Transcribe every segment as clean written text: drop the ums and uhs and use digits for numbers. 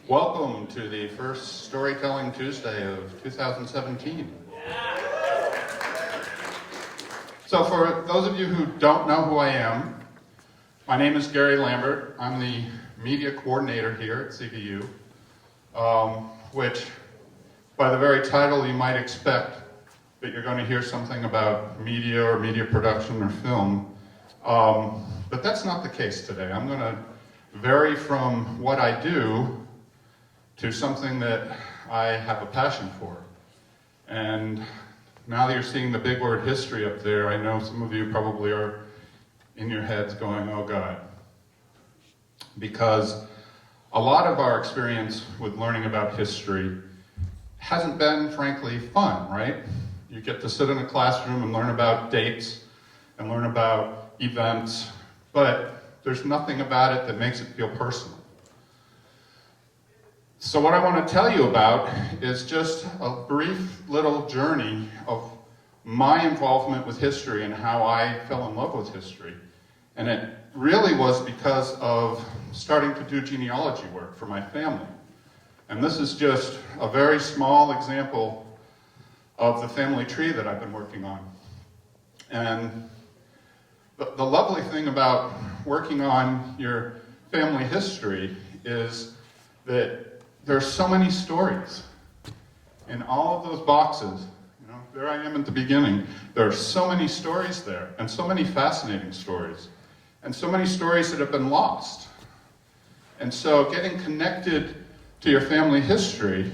Welcome to the first Storytelling Tuesday of 2017. So for those of you who don't know who I am, my name is Gary Lambert. I'm the media coordinator here at CVU, which by the very title you might expect that you're going to hear something about media or media production or film, but that's not the case today. I'm going to vary from what I do to something that I have a passion for. And now that you're seeing the big word history up there, I know some of you probably are in your heads going, oh God. Because a lot of our experience with learning about history hasn't been, frankly, fun, right? You get to sit in a classroom and learn about dates and learn about events, but there's nothing about it that makes it feel personal. So what I want to tell you about is just a brief little journey of my involvement with history and how I fell in love with history. And it really was because of starting to do genealogy work for my family. And this is just a very small example of the family tree that I've been working on. And the lovely thing about working on your family history is that there's so many stories in all of those boxes. You know, there I am at the beginning. There are so many stories there, and so many fascinating stories, and so many stories that have been lost. And so getting connected to your family history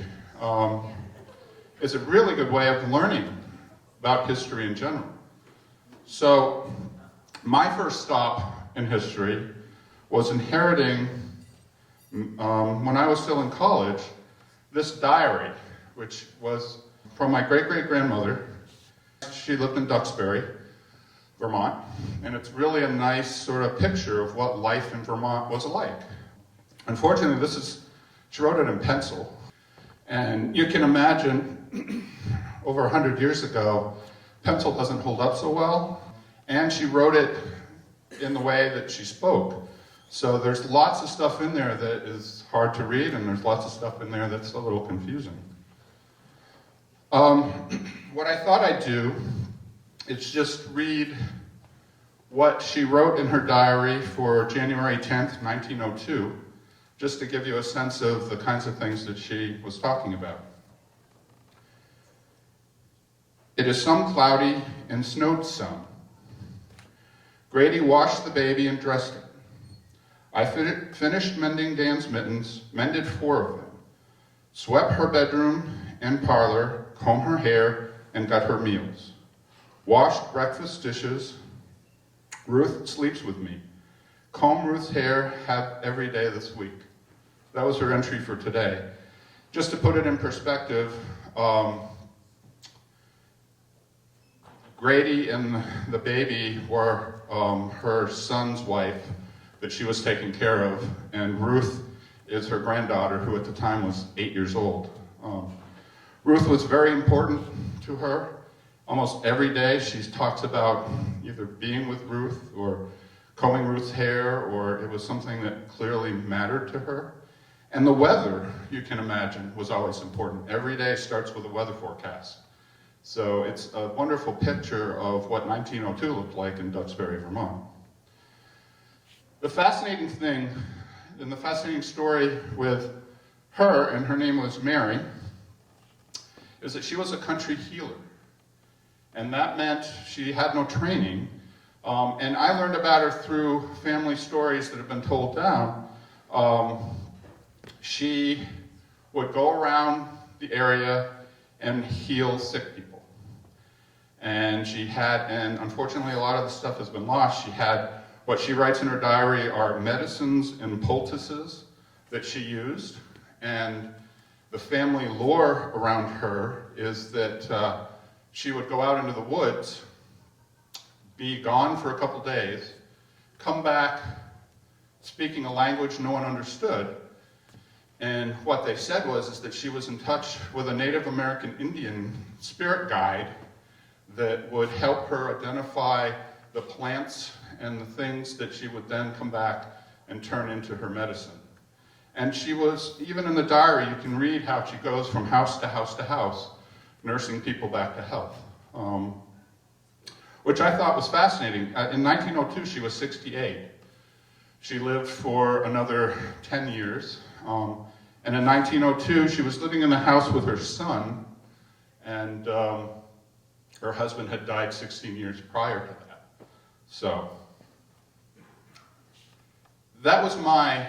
is a really good way of learning about history in general. So my first stop in history was inheriting, when I was still in college, this diary, which was from my great-great-grandmother. She lived in Duxbury, Vermont, and it's really a nice sort of picture of what life in Vermont was like. Unfortunately, she wrote it in pencil, and you can imagine over 100 years ago, pencil doesn't hold up so well, and she wrote it in the way that she spoke. So there's lots of stuff in there that is hard to read, and there's lots of stuff in there that's a little confusing. What I thought I'd do is just read what she wrote in her diary for January 10th, 1902, just to give you a sense of the kinds of things that she was talking about. It is some cloudy and snowed some. Grady washed the baby and dressed it. I finished mending Dan's mittens, mended 4 of them, swept her bedroom and parlor, combed her hair, and got her meals. Washed breakfast dishes. Ruth sleeps with me. Comb Ruth's hair every day this week. That was her entry for today. Just to put it in perspective, Grady and the baby were her son's wife that she was taking care of, and Ruth is her granddaughter, who at the time was 8 years old. Ruth was very important to her. Almost every day she talks about either being with Ruth or combing Ruth's hair, or it was something that clearly mattered to her. And the weather, you can imagine, was always important. Every day starts with a weather forecast. So it's a wonderful picture of what 1902 looked like in Duxbury, Vermont. The fascinating thing, and the fascinating story with her, and her name was Mary, is that she was a country healer. And that meant she had no training. And I learned about her through family stories that have been told down. She would go around the area and heal sick people. And unfortunately a lot of the stuff has been lost. She had, what she writes in her diary are medicines and poultices that she used. And the family lore around her is that she would go out into the woods, be gone for a couple days, come back speaking a language no one understood. And what they said is that she was in touch with a Native American Indian spirit guide that would help her identify the plants and the things that she would then come back and turn into her medicine. And she was, even in the diary, you can read how she goes from house to house to house, nursing people back to health, which I thought was fascinating. In 1902, she was 68. She lived for another 10 years. And in 1902, she was living in the house with her son, and her husband had died 16 years prior to that. So that was my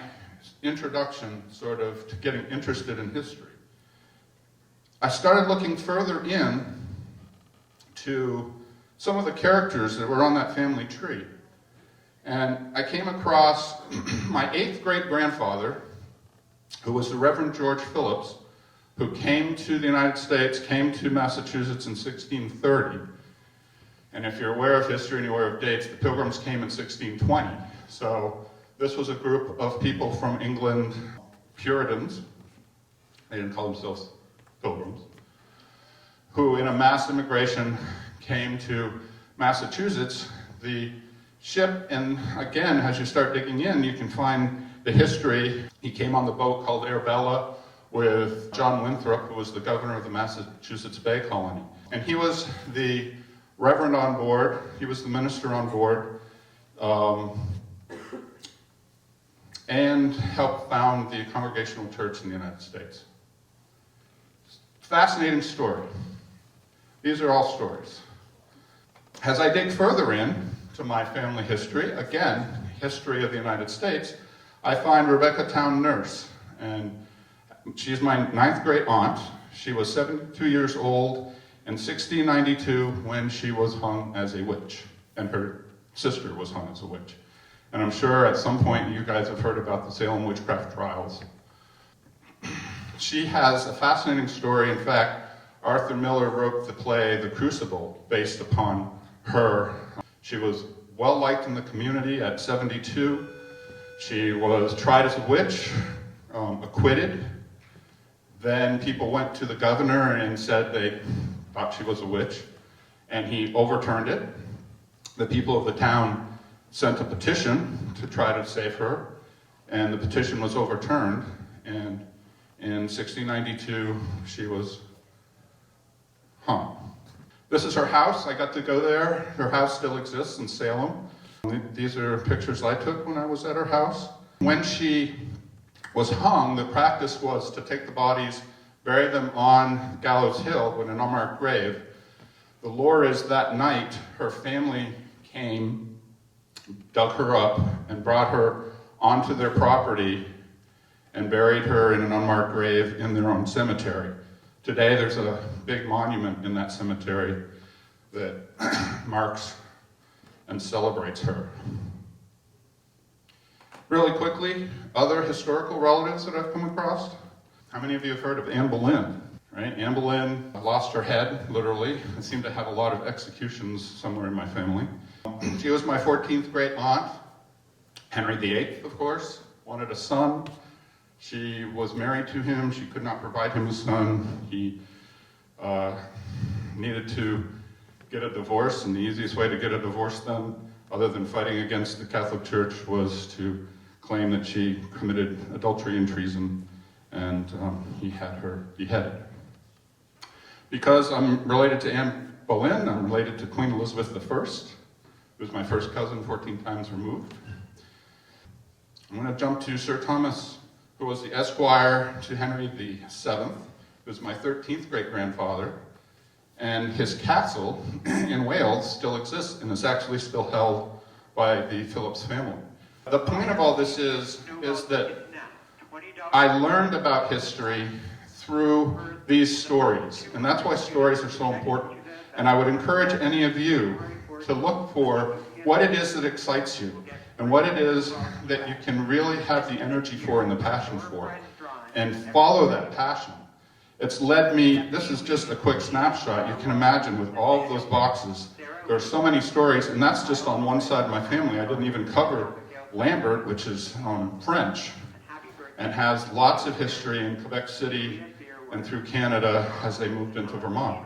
introduction, sort of, to getting interested in history. I started looking further in to some of the characters that were on that family tree. And I came across my 8th great-grandfather, who was the Reverend George Phillips, who came to the United States, came to Massachusetts in 1630. And if you're aware of history and you're aware of dates, the Pilgrims came in 1620. So this was a group of people from England, Puritans, they didn't call themselves Pilgrims, who in a mass immigration came to Massachusetts. The ship, and again, as you start digging in, you can find the history. He came on the boat called Arabella with John Winthrop, who was the governor of the Massachusetts Bay Colony. And he was the reverend on board, he was the minister on board, and helped found the Congregational Church in the United States. Fascinating story. These are all stories. As I dig further in to my family history, again, history of the United States, I find Rebecca Town Nurse, and she's my 9th great aunt. She was 72 years old in 1692 when she was hung as a witch, and her sister was hung as a witch. And I'm sure at some point you guys have heard about the Salem witchcraft trials. She has a fascinating story. In fact, Arthur Miller wrote the play The Crucible based upon her. She was well liked in the community at 72. She was tried as a witch, acquitted. Then people went to the governor and said they thought she was a witch, and he overturned it. The people of the town sent a petition to try to save her, and the petition was overturned, and in 1692 she was hung. This is her house. I got to go there. Her house still exists in Salem. These are pictures I took when I was at her house. When she was hung, the practice was to take the bodies, bury them on Gallows Hill in an unmarked grave. The lore is that night her family came, dug her up, and brought her onto their property and buried her in an unmarked grave in their own cemetery. Today there's a big monument in that cemetery that marks and celebrates her. Really quickly, other historical relatives that I've come across. How many of you have heard of Anne Boleyn? Right? Anne Boleyn lost her head, literally. I seem to have a lot of executions somewhere in my family. She was my 14th great aunt. Henry VIII, of course, wanted a son. She was married to him. She could not provide him a son. He needed to get a divorce, and the easiest way to get a divorce then, other than fighting against the Catholic Church, was to claim that she committed adultery and treason, and he had her beheaded. Because I'm related to Anne Boleyn, I'm related to Queen Elizabeth I, who was my first cousin 14 times removed. I'm going to jump to Sir Thomas, who was the Esquire to Henry VII, who was my 13th great-grandfather, and his castle in Wales still exists and is actually still held by the Phillips family. The point of all this is that I learned about history through these stories, and that's why stories are so important. And I would encourage any of you to look for what it is that excites you, and what it is that you can really have the energy for and the passion for, and follow that passion. It's led me, this is just a quick snapshot, you can imagine with all of those boxes, there are so many stories, and that's just on one side of my family. I didn't even cover Lambert, which is French, and has lots of history in Quebec City and through Canada as they moved into Vermont.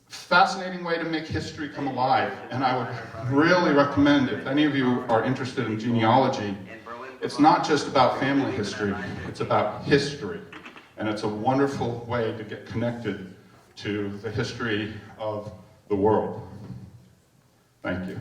Fascinating way to make history come alive, and I would really recommend, if any of you are interested in genealogy, it's not just about family history, it's about history. And it's a wonderful way to get connected to the history of the world. Thank you.